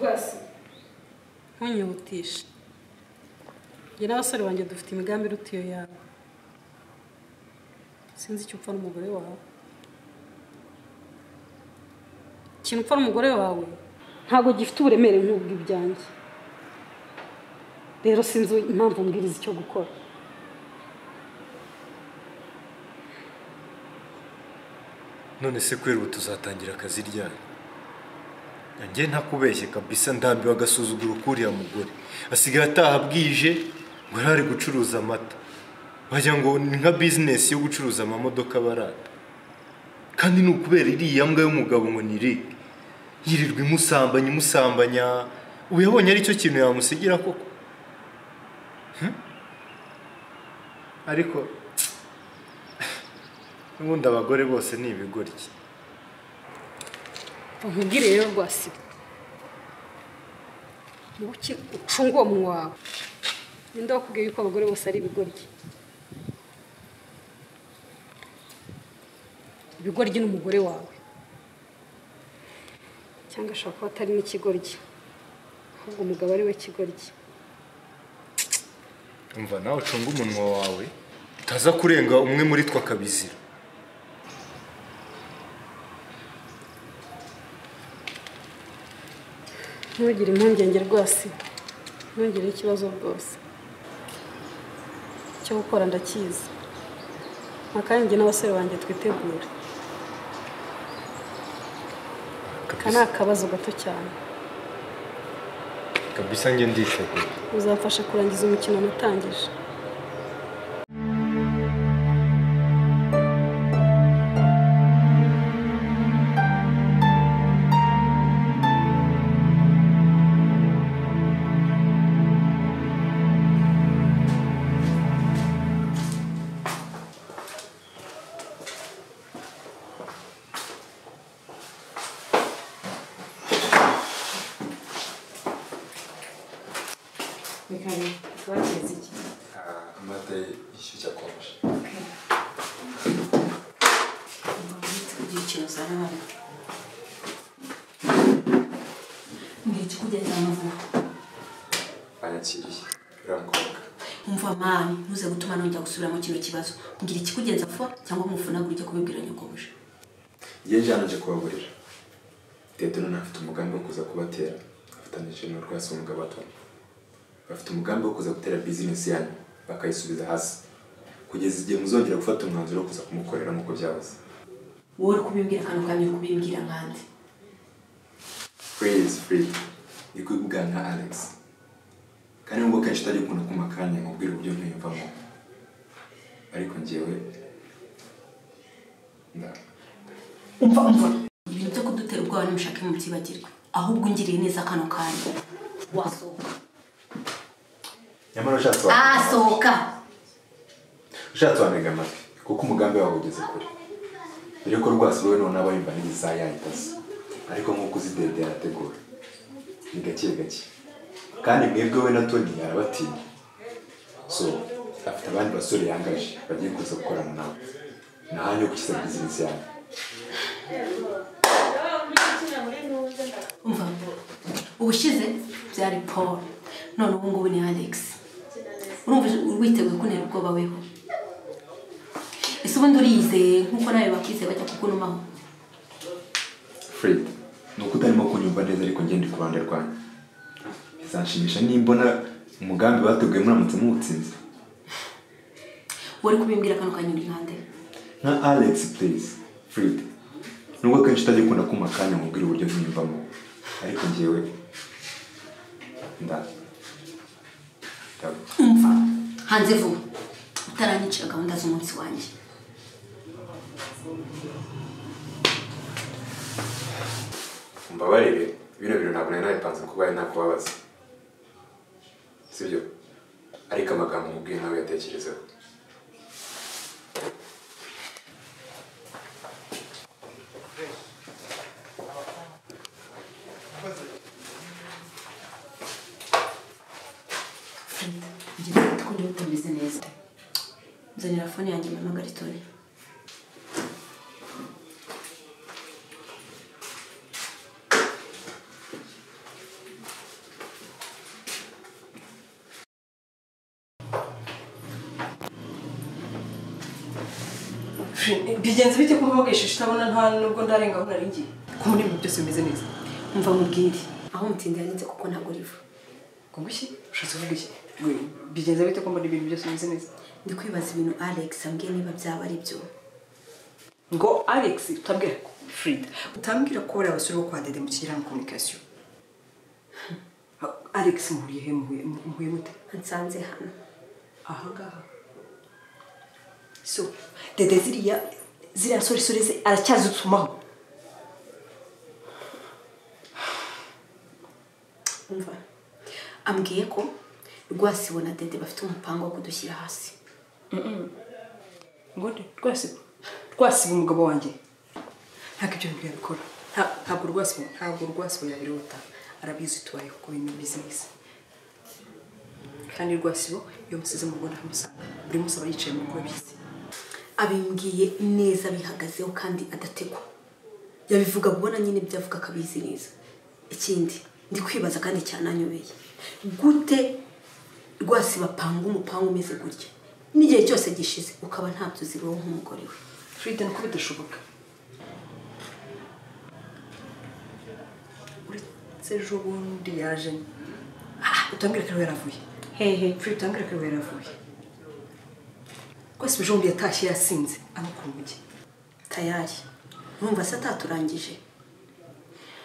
rwose ntunyihutishe njye n'abasore banjye dufite imigambi iruta iyo yawe sinzi icyo upfa n'umugore wawe ikintu upfa n'umugore wawe ntabwo gifite uburemere nk'ubw'ibyanjye rero sinzi impamvu mbwiriza icyo gukora none se kwera ubu tuzatangira akazi ryari njye ntakubeshye kabisa ndambiwe agasuzuguro k'uriya mugore asigaye ataha bwije ngo ari gucuruza amata wagira ngo ni nka bizinesi yo gucuruza amamodoka barata kandi ni ukubera iriya mbwa y'umugabo ngo ni Rick yirirwa imusambanya ubu yabonye ari cyo kintu yamusigira koko ariko n'ubundi abagore bose ni ibigoryi nkubwire rero rwose mubuki ucunga uwo munwa wawe ninde wakubwiye yuko abagore bose ari ibigoryi ibigoryi n'umugore wawe cyangwa ashobora kuba atari n'ikigoryi ahubwo umugabo ari we kigoryi umva nawe ucunga umunwa wawe utaza kurenga umwe muri twe akabizira ntugire impungenge rwose ntugire ikibazo rwose cyo gukora ndakizi kandi njye n'abasore banjye twitegura aka ni akabazo gato cyane kabisa njye nditeguye uzamfasha kurangiza umukino natangije amata yishyushya akonje kugira ikibazo hano mbwira ikikugeza amavuta anyakiriye birangombwa umva mani ntuze gutuma nongera gusubira mu kino kibazo mbwira ikikugenza vuba cyangwa umufunagura ujya kubibwira nyakubuje njye njye kubagurira Tete none afite umugambi wo kuza kubatera afatanyije n'urwasi umugabo Tony bafite umugambi wo kuza gutera business yanyu bakayisubiza hasi kugeza igihe muzongera gufata umwanzuro wo kuza kumukorera nk'uko byahoze wowe uri kubimbwira akantu kamwe uri kubimbwira nkandi Freeze ni kuvuga nka Alex kandi nubwo kenshi utari gukunda kuma kanya nkubwira uburyo ntiyumvamo ariko njyewe umva ibintu byo kudutera ubwoba nimushake mu byibagirwe ahubwo ungiriye neza kano kanya wasohoka nyamara ushatse wamega amatwi kuko umugambi wawe ugeze kure mbere ko rwasi wowe none aba yumva n'isaha yahitase ariko nk'uko uzi Dede arategura ni gake kandi mwebwe we na Tony arabatinya so afite abandi basore yangaje bagiye kuza gukorana nawe nahanyo kukiza business yanyu umva ubushize byari Paul none ubu ngubu ni Alex urumva witeguye kunera ubwoba weho ese ubundi uriyizeye nk'uko nawe bakwizeye bajya kukunumaho Fred nuko utarimo kunyumva neza ariko ngende ku ruhande rwanyu bizanshimisha nimbona umugambi bateguye muramutse muwutsinze wari kubimbwira kano kanyuri nkande nka Alex please Fred nubwo kenshi utajya ukunda kuma kanya mubwira uburyo ntiyumvamo ariko njyewe umva hanze vuba utaranyicira gahunda z'umunsi wanjye mbabarire bino bintu ntabwo nari nabipanze kuba ari nakubabaza sibyo ariko amagambo mubwiye nawe yatekerezeho nzanira fone yanjye mpamagare Tony bigenze bite ko mpamagashije utabona nta nubwo ndarenga aho nari ngiye ko muri ibintu byose bimeze neza umva mubwire aho mutindi yanitse kuko ntabwo riva kugushyi ushatse kuvuga iki bigenze bite ko muri ibintu byose bimeze neza ndi kwibaza ibintu Alex ambwiye niba byaba ari byo ngo Alex utabwira Frida utambwira ko bari abasore bo kwa Dede mu kijyanye na communication Alex muhuriye he muhuye mute nsanze hano aha ngaha so Dede ziriya sore ze aracyazitumaho umva ambwiye ko Rwasibo na Dede bafite umupango wo kudushyira hasi ngo Rwasibo umugabo wanjye ntabwo ibyo bintu yabikora ntabwo Rwasibo yabirota arabizi tubaye kuko bino business kandi Rwasibo iyo musize mu Rwanda hamusanga buri munsi aba yicaye mu rugo bizi abimbwiye neza bihagazeho kandi adategwa yabivuga kubona nyine byavuga akabizi neza ikindi ndi kwibaza kandi cyananyobeye gute Rwasibo apanga umupango umeze gutya n'igihe cyose gishize ukaba ntabyo zibaho nk'umugore we Frida nuko bidashoboka uretse ejo bundi yaje utambwira ko yaravuye hehe Frida utambwira ko yaravuye Rwasibo ejo bundi yatashye yasinze amukuruye tayari urumva se ataturangije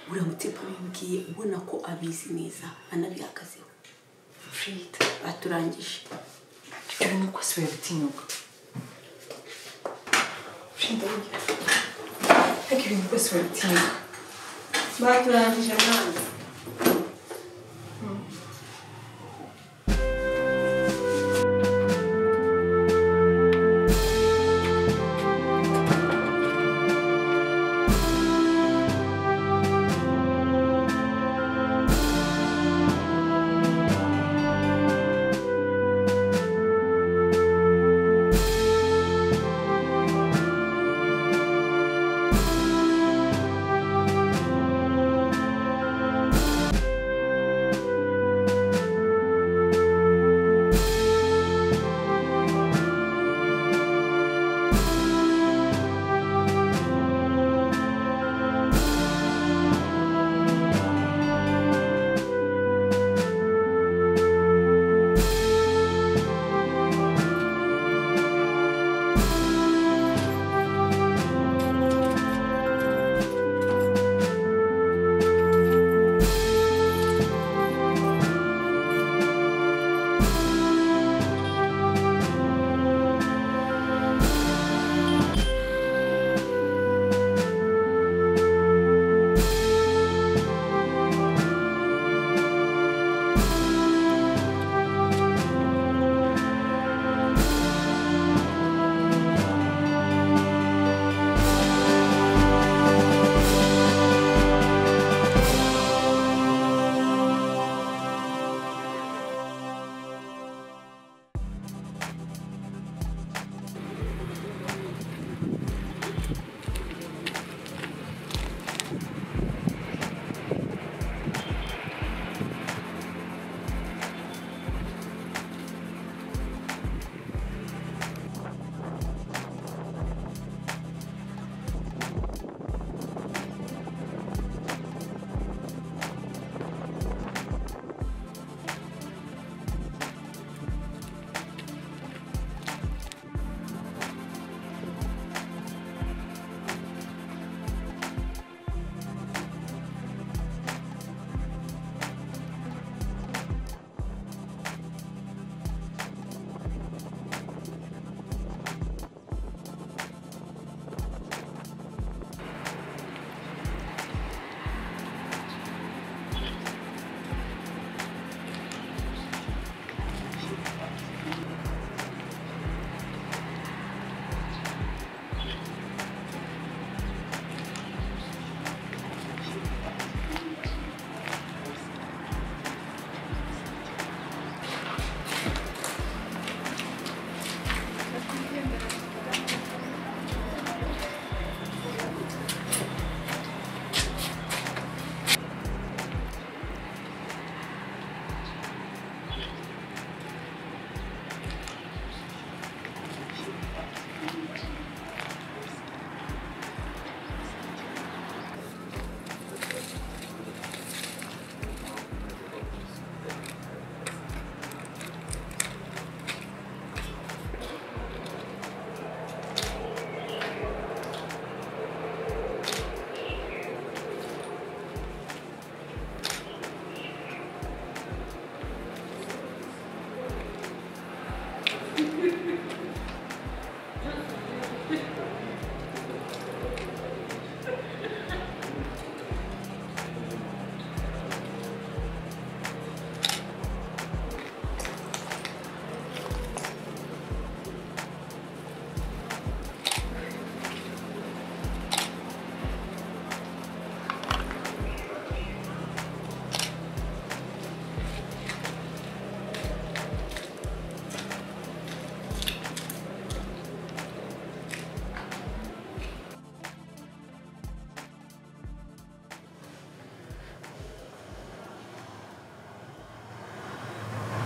uriya mutipa bimbwiye ubona ko abizi neza anabihagazeho Frida baturangije ibyo bintu Rwasibo yabitinyuka Frida ariko ibintu Rwasibo yabitinyuka baturangije mwana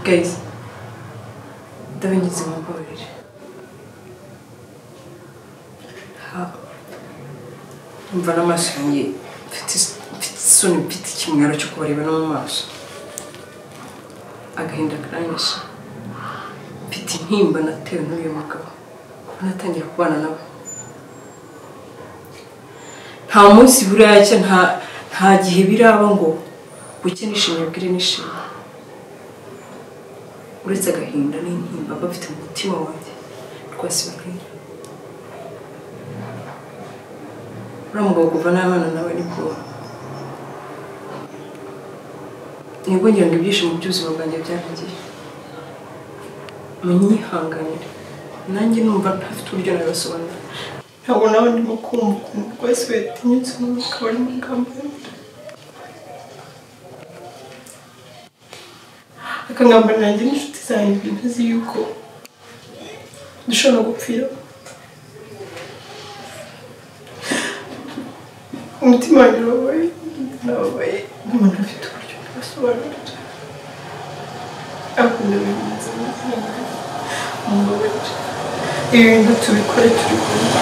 Guys, ndabinyuze mu mbabarire. Umva n'amaso yanjye mfite isoni, mfite ikimwaro cyo kubareba no mu maso. Agahinda karanyishe. Mfite intimba natewe n'uyu mugabo. Natangira kubana nawe. Nta munsi buracya, nta gihe biraba ngo buke nishimye bwire nishimye. Uretse agahinda n'intimba bafite mu mutima wanjye twasibakira. Uriya mugabo kuva n'abana nawe nibwo ngira ngo ibyishimo by'ubuzima bwanjye byarangiye. Munyihanganire, nanjye numva ntafite uburyo nabibasobanura. Ntabwo nawe ndimo kumva ukuntu rwose wetinyutse n'umukaba ari amagambo y'undi. Akangamba nanjye n'inshuti zanjye ntazi yuko dushobora gupfira. Umutima wanjye urababaye, umuntu afite uburyo nabasobanurira. Akunda birenze umbabarire. Ibi bintu tubikore turi kumwe.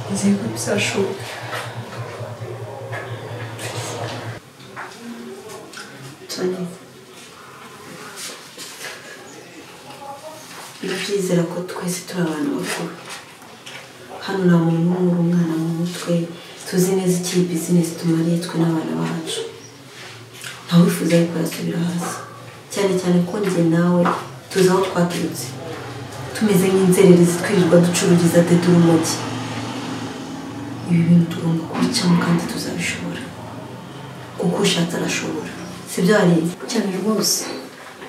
Nizeye ko bizashoboka. Ndabyizera ko twese turi abantu bakuru. Hano nta muntu n'umwe uri umwana mu mutwe, tuzi neza iki bizinesi tumariye twe n'abana bacu. Ntawe wifuza yuko yasubira hasi, cyane cyane ko njye nawe tuzi aho twaturutse, tumeze nk'inzererezi twirirwa ducururiza dede urumogi. Ibi bintu tugomba kubicamo kandi tuzabishobora, kuko ushatse arashobora. Sibyo ari cyane rwose.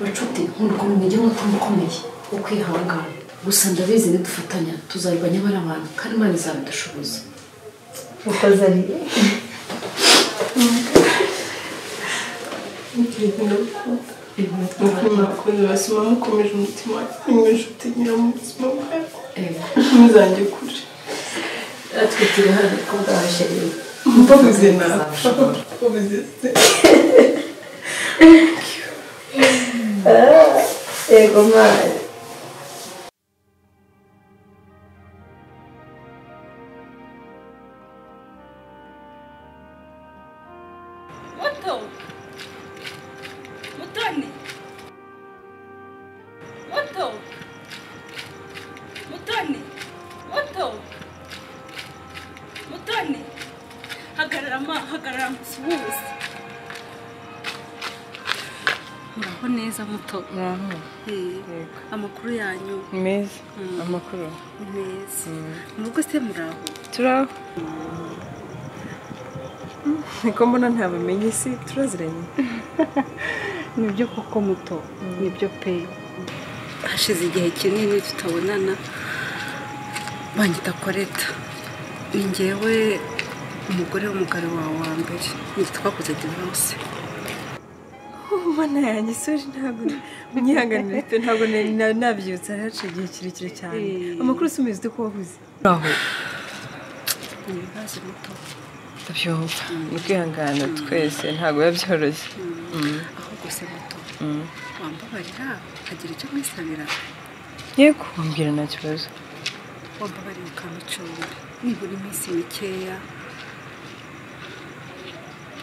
Bacuti nk'uko mu mujyi w'umutima ukomeye wo kwihangana. Gusa ndabizi nidufatanya tuzarwanya bari abantu kandi Imana izabidushoboza. ukoze ari murakoze basoma mukomeje umutima nimwe nshuti ngira mu buzima bwawe. Muzanjye kure. Natwe turi hano ko bwabashereye. Mbabuze napfa. Mbabuze se. ego mari. Mutoni, hagarara musuhuze. Muraho neza muto. Muraho. Amakuru yanyu Meza. Amakuru meza. Murugo se muraho? Turaho. Niko mbona ntabimenye si turaziranye. Nibyo koko muto, nibyo pe. Hashize igihe kinini tutabonana. Banyita Koreta. Ni njyewe umugore w'umugabo wawe wa mbere. Ni twakoze divorce. Mana yanjye sori ntabwo munyihanganire pe ntabwo nabyutse araciye igihe kirekire cyane. Amakuru sumeze ute ko wahuze? Aho. Nibaze muto. Ndabyumva. Ni kwihangana twese ntabwo yabyoroshye. Ahubwo se muto. Wambabarira agira icyo mwisabira. Yego wambwira nta kibazo. Wambabarira ukamicunga. Nibura iminsi mikeya.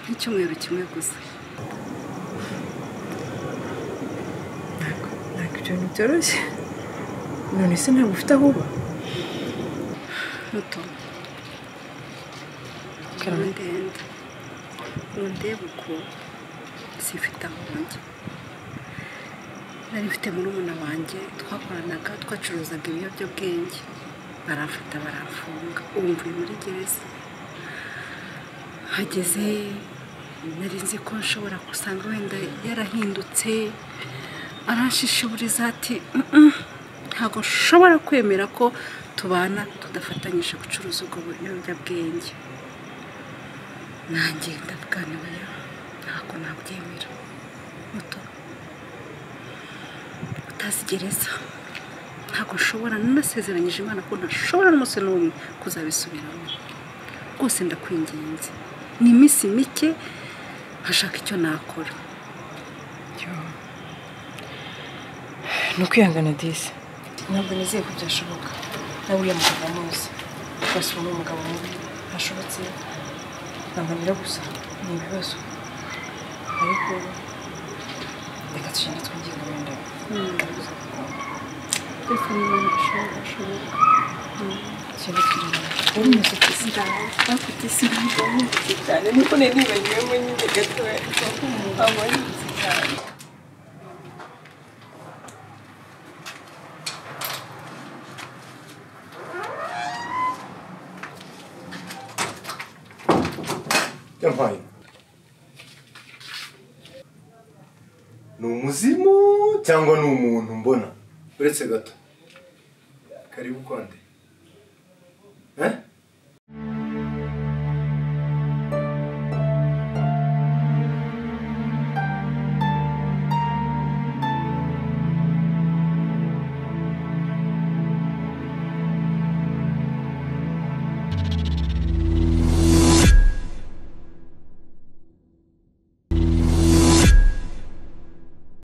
Nk'icyumweru kimwe gusa. Ibintu byoroshye. None se ntabwo ufite aho uba? Muto. Undebe uko sifite aho njya. nari mfite murumuna wanjye twakoranaga twacuruzaga ibiyobyabwenge barafata barafunga ubu mvuye muri gereza hageze nari nzi ko nshobora gusanga wenda yarahindutse arashishiburiza ati ntabwo nshobora kwemera ko tubana tudafatanyije gucuruza ubwo biyobyabwenge nanjye ndavuganiwe ntabwo nabyemera muto utazi gereza ntabwo nshobora nanasezeranyije Imana ko ntashobora n'umunsi n'umwe kuzabisubiramo rwose ndakwinginze ni iminsi mike nkashaka icyo nakora ni ukwihangana disi ntabwo nizeye ko byashoboka nawe uriya mugabo amuzi rwose uwo ni umugabo mubi ntashobotse ntanganira gusa ni ibibazo ariko reka tugende twinginga wenda ariko niba nashobora tugende twinginga urumaze kuzira bafite isi ntabwo cyane niko nari nibagiwemo nyine gatoya aba yizi cyane yampaye ni umuzimu cyangwa ni umuntu mbona uretse gato karibu kwande